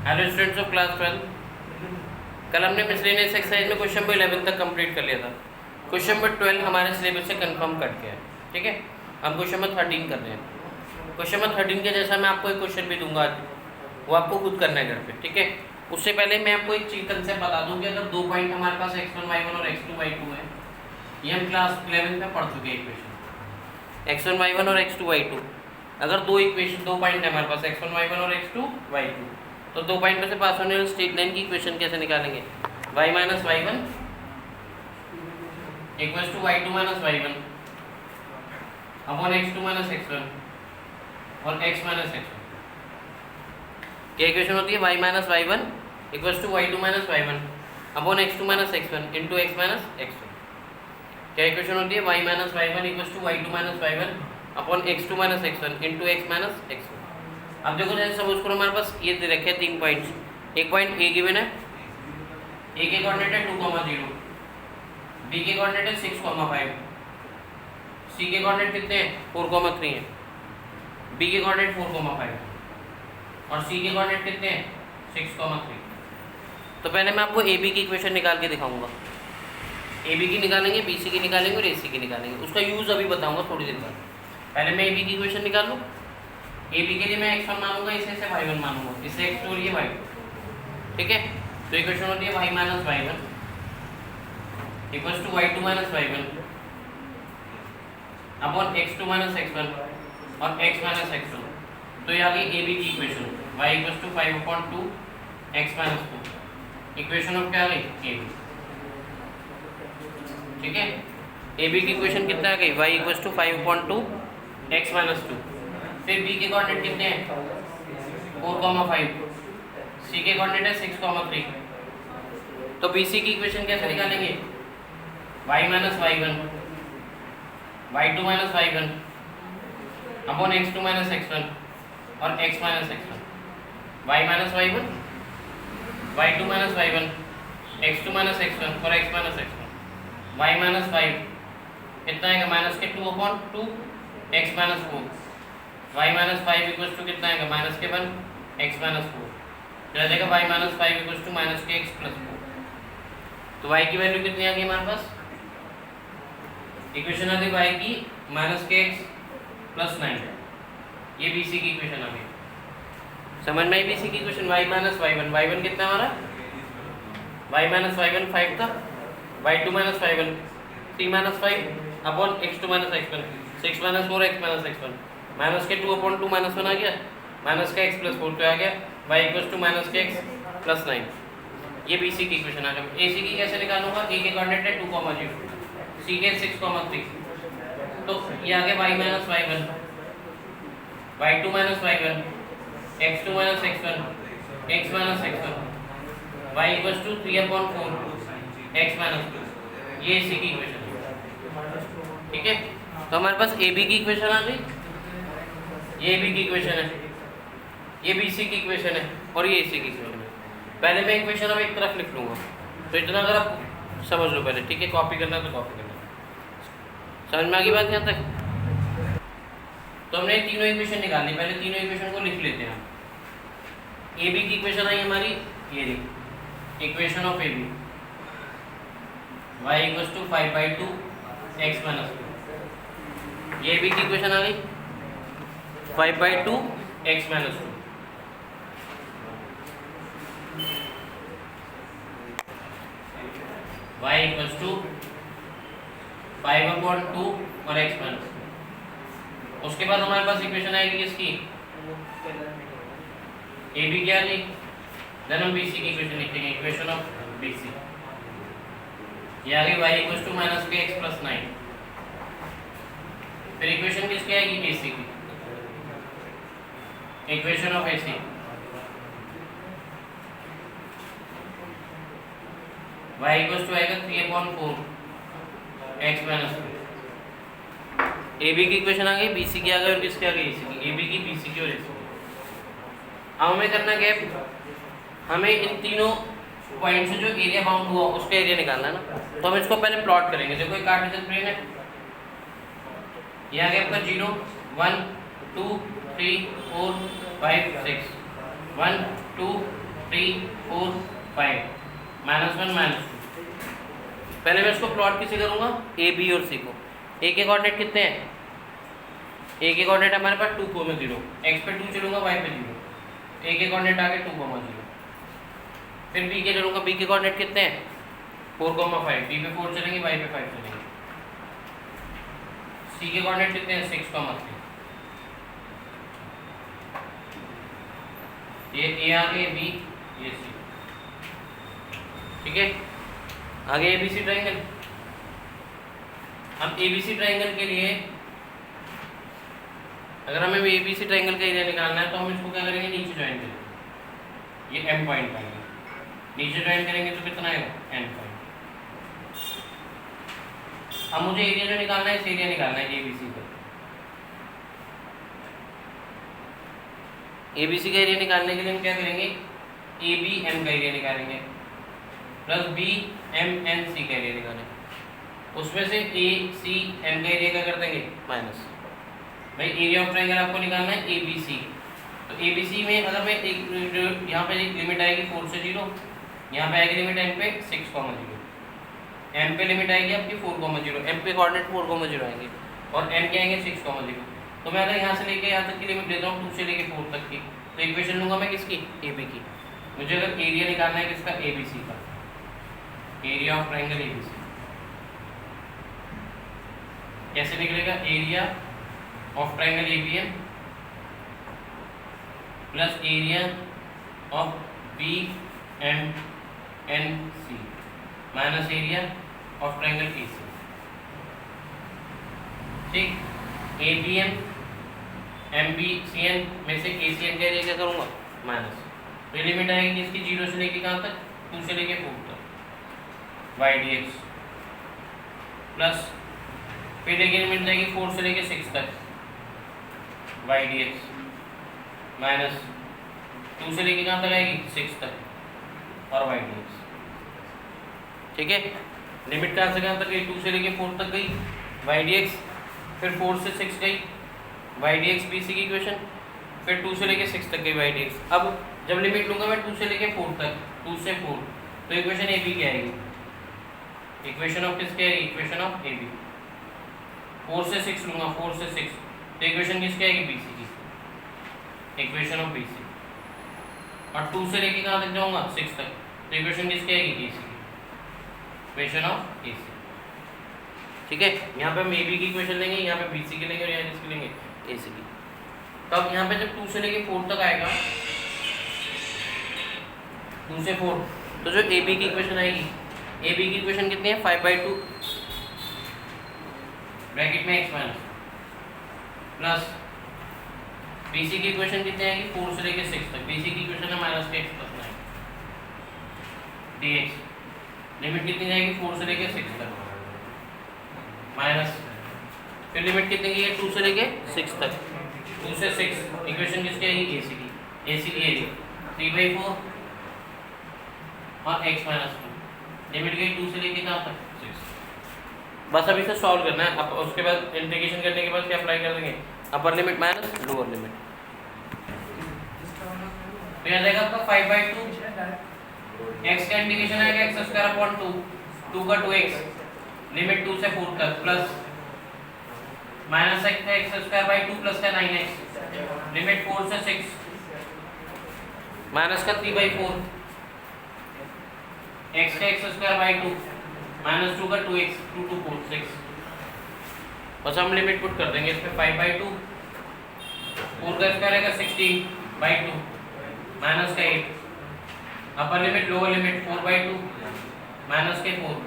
Hello students of class 12। कल हमने miscellaneous exercise में क्वेश्चन नंबर 11 तक कंप्लीट कर लिया था। क्वेश्चन नंबर 12 हमारे सिलेबस से कंफर्म कट गया है। ठीक है, हम क्वेश्चन नंबर 13 कर रहे हैं। क्वेश्चन नंबर 13 के जैसा मैं आपको एक क्वेश्चन भी दूंगा आज, वो आपको खुद करना है घर पे। ठीक है, उससे पहले मैं आपको एक चीज कंसेप्ट बता दूं कि अगर 2 पॉइंट हमारे पास x1 y1 और x2 y2 है, ये हम क्लास 11 में पढ़ चुके हैं। इक्वेशन x1 y1 और x2 y2, अगर दो पॉइंट है हमारे पास x1 y1 और x2 y2, तो 2 पॉइंट में से पास होने वाले स्ट्रेट लाइन की इक्वेशन कैसे निकालेंगे? y minus y one equals to y2 minus y one upon x2 minus x1 और x माइनस x1। क्या इक्वेशन होती है? y minus y one equals to y2 minus y one upon x2 minus x1 into x minus x1। क्या equation होती है? y minus y one equals to y2 minus y one upon x2 minus x1 into x minus x1। अब देखो, जैसे suppose करो हमारे पास ये दे रखे हैं 3 पॉइंट्स। एक पॉइंट ए गिवन है, ए के कोऑर्डिनेट है 2,0, बी के कोऑर्डिनेट है 6,5, सी के कोऑर्डिनेट कितने हैं? 4,3 है, बी के कोऑर्डिनेट 4,5 और सी के कोऑर्डिनेट कितने हैं? 6,3। तो पहले मैं आपको ए बी की इक्वेशन निकाल के दिखाऊंगा। ए बी की निकालेंगे, बी सी की निकालेंगे और ए सी की निकालेंगे। उसका यूज़ अभी बताऊंगा थोड़ी देर बाद। पहले मैं ए बी की इक्वेशन निकाल लूँ। ए बी के लिए मैं x1 मानूंगा, इसे से y1 मानूंगा, इससे x2 और ये y2। ठीक है, तो इक्वेशन होती है y minus y one equals to y2 minus y one upon x2 minus x1 और x माइनस x1। तो ये आ गई ए बी की equation, y equals to 5/2 x minus 2। Equation of क्या आ गई? A B. ठीक है, ए बी की इक्वेशन कितना आ गई? y equals to 5/2 x minus 2। फिर बी के कोऑर्डिनेट कितने हैं? 4,5, सी के कोऑर्डिनेट है 6,3। तो बी सी की इक्वेशन कैसे निकालेंगे? y minus y one y2 minus y one upon x2 minus x1 और x minus x1। y minus y one y2 minus y one x2 minus x1 और x minus x1। y minus 5 कितना आएगा? Minus के 2/2 x minus 4। y minus 5 equals to कितना आएगा? Minus के 1 x minus 4। फिर देगा y minus 5 equals to minus के x प्लस 4। तो y की वैल्यू कितनी आ गई हमारे पास? इक्वेशन आ गई y की माइनस के x प्लस 9। ये बी सी की इक्वेशन आ गई। समझ में आई बी सी की equation? y minus y one, y one कितना हमारा? y माइनस वाई वन 5 था, y2 minus y one 3 minus 5 upon x2 minus x1 6 minus 4 x minus x1। Minus के 2/2 माइनस 1 आ गया, माइनस का x प्लस 4 पे आ गया, y equals to minus के x plus 9। ये बी सी की इक्वेशन आ गई। ए सी की कैसे निकालूंगा? ए के कोऑर्डिनेट है 2,0, सी के 6,3। तो ये आ गया y minus y one y2 minus y one x2 minus x1 x minus x1 y equals to 3/4 x minus 2। ये सी की इक्वेशन है। ठीक है, तो हमारे पास ए बी की इक्वेशन आ गई, ये बी की इक्वेशन है, ये बी सी की इक्वेशन है और ये सी की इक्वेशन है। पहले मैं इक्वेशन अब एक तरफ लिख लूँगा, तो इतना अगर आप समझ लो पहले। ठीक है, कॉपी करना तो कॉपी करना। समझ में आ गई बात यहाँ तक? तो हमने तीनों इक्वेशन निकालनी, पहले तीनों इक्वेशन को लिख लेते हैं। ए बी की इक्वेशन आई हमारी, ये देखिए equation of A B, y equals to 5/2 x minus 2। ये बी की इक्वेशन आ गई 5/2 x minus 2। y equals to 5/2 और x माइनस 2। उसके बाद हमारे पास इक्वेशन आएगी किसकी? ए बी क्या ली, देन हम बी सी की इक्वेशन लिखेंगे, इक्वेशन ऑफ बी सी। ये आ गई y इक्वल्स टू माइनस के x प्लस 9। फिर इक्वेशन किसकी आएगी? ए सी की, equation of A C. y equals to आएगा 3/4 x माइनस 2। ए बी की इक्वेशन आ गई, बी सी की आ गई और किसकी आ गई? ए सी की। ए बी की, बी सी की और ए सी की। अब हमें करना क्या है? हमें इन तीनों पॉइंट से जो एरिया बाउंड हुआ उसका एरिया निकालना है ना। तो हम इसको पहले प्लॉट करेंगे। देखो एक कार्टेशियन प्लेन है, ये आ गया आपका 0 1 2 3 4 5 6 1 2 3 4 5 -1 -2। पहले मैं इसको प्लॉट किसे करूँगा, ए बी और सी को। ए के कोऑर्डिनेट कितने हैं, ए के कोऑर्डिनेट हमारे पास 2, 0, एक्स पे 2 चलूँगा, वाई पे 0, ए के कोऑर्डिनेट आ गए 2, 0। फिर बी के चलूँगा, बी के कोऑर्डिनेट कितने हैं 4, 5, बी पे 4 चलेंगे, वाई पे 5 चलेंगे। सी के कोऑर्डिनेट कितने हैं 6, 3। ये ए आगे, बी ये सी, ठीक है। आगे एबीसी ट्रायंगल। हम एबीसी ट्रायंगल के लिए अगर हमें एबीसी ट्रायंगल का एरिया निकालना है तो हम इसको क्या करेंगे, नीचे ज्वाइन करेंगे, ये एम पॉइंट आएंगे, नीचे ज्वाइन करेंगे तो कितना आएगा एन पॉइंट। अब मुझे एरिया जो निकालना है, इस एरिया निकालना है एबीसी का। एबीसी का एरिया निकालने के लिए हम क्या करेंगे, ए बी एम का एरिया निकालेंगे plus B M N C का एरिया निकालेंगे। उसमें से ए सी एम का एरिया क्या कर देंगे माइनस। भाई एरिया ऑफ ट्रायंगल आपको निकालना है ए बी सी। तो ए बी सी में अगर मैं एक यहाँ पे एक लिमिट आएगी 4 से 0, यहाँ पे आएगी लिमिट एन पे 6, 0, एम पे लिमिट आएगी आपकी 4, 0, एम पे कोऑर्डिनेट 4, 0 आएंगे और एन के आएंगे 6, 0। तो मैं अगर यहाँ से लेके यहाँ तक की लिमिट देता हूँ 2 से लेके 4 तक की, तो इक्वेशन लूँगा मैं किसकी, ए बी की। मुझे अगर एरिया निकालना है किसका, ए बी सी का, area of triangle A B C. कैसे निकलेगा, area of triangle A B M plus area of B M N C minus area of triangle A C. ठीक, A B M M B C N में से ए C N का area क्या करूँगा minus. तो limit आएगी इसकी 0 से लेके कहाँ तक, 2 से लेके 4 तक, वाई डी एक्स प्लस फिर एक लिमिट जाएगी 4 से लेके 6 तक, वाई डी एक्स माइनस 2 से लेके कहाँ तक आएगी 6 तक और वाई डी एक्स। ठीक है, लिमिट कहाँ से कहाँ तक गई, 2 से लेके 4 तक गई वाई डी एक्स, फिर 4 से 6 गई y d x B C की इक्वेशन, फिर 2 से लेके 6 तक गई वाई डी एक्स। अब जब लिमिट लूँगा मैं 2 से लेके 4 तक, 2 से 4, तो इक्वेशन ए बी की आएगी। इक्वेशन ऑफ किसकी आएगी, इक्वेशन ऑफ ए बी। 4 से 6 लूँगा, 4 से 6, तो इक्वेशन किसकी आएगी बी सी की, इक्वेशन ऑफ बी सी। और 2 से लेके कहाँ तक जाऊँगा 6 तक, तो इक्वेशन किसकी आएगी ए सी की, इक्वेशन ऑफ ए सी। ठीक है, यहाँ पे हम ए बी की इक्वेशन लेंगे, यहाँ पे बी सी की लेंगे और यहाँ किसकी लेंगे ए सी की। तो अब यहाँ पे जब 2 से लेके 4 तक आएगा, 2 से 4, तो जो ए बी की इक्वेशन आएगी, ए बी की इक्वेशन कितनी है 5/2 ब्रैकेट में x minus plus B C की इक्वेशन कितनी आएगी 4 से लेके 6 तक, बी सी की इक्वेशन है माइनस के x plus 9 D x. Limit कितनी जाएगी 4 से लेके 6 तक माइनस, फिर लिमिट कितनी की है 2 से लेके 6 तक, 2 से 6 इक्वेशन किसकी आएगी ए सी की, ए सी की आएगी 3/4 और x माइनस 2, लिमिट गई 2 से लेके कहाँ तक 6। बस अब इसे सॉल्व करना है। अब उसके बाद इंटीग्रेशन करने के बाद क्या अप्लाई कर देंगे, upper limit minus lower limit. तो यहाँ जाएगा आपका 5/2, x का इंटीग्रेशन आएगा x² 2 का 2x, लिमिट 2 से 4 तक प्लस माइनस x² 2 प्लस का 9x, लिमिट 4 से 6 माइनस का 3/4, x का x² 2 माइनस 2 का 2x, 2 2 4 6। बस हम लिमिट पुट कर देंगे इसमें 5/2, 4 का स्क्वायर आएगा 16/2 माइनस का 8, upper limit lower limit 4/2 minus के 4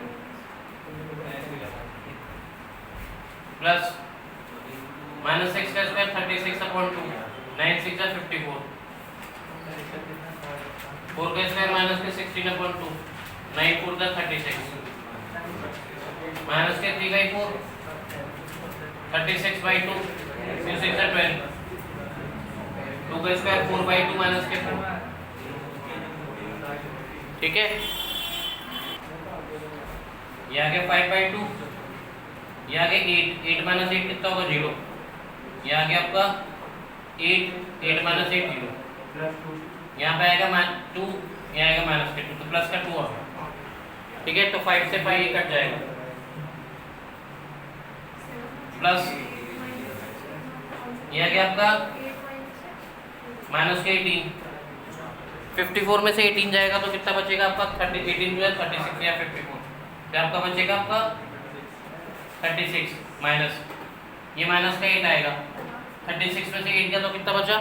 प्लस माइनस x का स्क्वायर 36/2, 9 6 54, 4 का स्क्वायर माइनस के 16/2, 9 4 36 माइनस के 3/4, 36/2, 2 6 12, 2 का स्क्वायर 4/2 माइनस के 4। ठीक है, ये आ गया 5/2, ये आ गया 8 माइनस 8 कितना होगा 0, ये आ गया आपका 8 माइनस 8 0 यहाँ पे आएगा -2, यहाँ आएगा -2, तो प्लस का 2 आ गया। ठीक है, तो 5 से 5 कट जाएगा, प्लस ये आ गया आपका माइनस के 18। 54 में से 18 जाएगा तो कितना बचेगा आपका 18 + 36 या 54, तो आपका बचेगा आपका 36 माइनस, ये माइनस का 8 आएगा। 36 में से 8 गया तो कितना बचा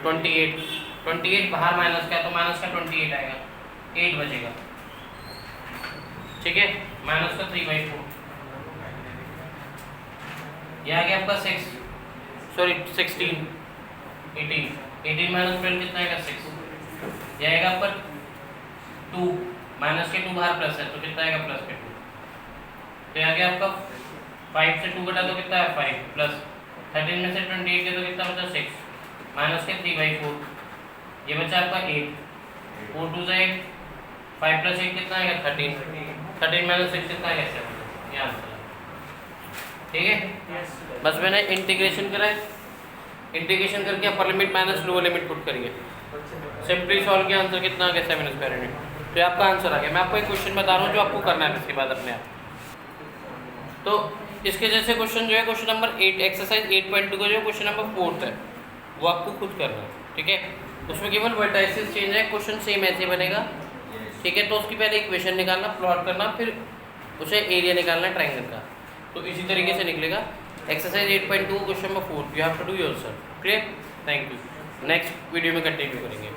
28 बाहर माइनस का, तो माइनस का 28 आएगा, 8 बचेगा। ठीक है, माइनस का 3/4, यह आ गया आपका 16 18 माइनस 12 कितना आएगा 6, यह आएगा आपका 2, माइनस के 2 बाहर प्लस है तो कितना आएगा प्लस के 2, तो यह आ गया आपका 5 से 2 घटा तो कितना है 5, प्लस 13 में से 28 गया तो कितना बचा 6, माइनस के 3/4, ये बचा आपका 8, 4 2 से 8, 5 + 8 कितना आएगा 13 माइनस 6 कितना आएगा 7, ये आंसर है। ठीक है, बस मैंने इंटीग्रेशन करा है, इंटीग्रेशन करके upper limit minus lower limit put करिए, सिंपली सॉल्व किया, आंसर कितना आ गया 7 ² तो ये आपका आंसर आ गया। मैं आपको एक क्वेश्चन बता रहा हूँ जो आपको करना है इसके बाद अपने आप। तो इसके जैसे क्वेश्चन जो है क्वेश्चन नंबर 8 एक्सरसाइज 8.2 का जो क्वेश्चन नंबर 4 है वो आपको खुद करना है। ठीक है, उसमें केवल वर्टाइसेस चेंज है, क्वेश्चन सेम ऐसे बनेगा। ठीक है, तो उसकी पहले इक्वेशन निकालना, प्लॉट करना, फिर उसे एरिया निकालना ट्रायंगल का, तो इसी तरीके से निकलेगा। Exercise 8.2 question number 4 you have to do yourself. Clear, thank you. Next video में कंटिन्यू करेंगे।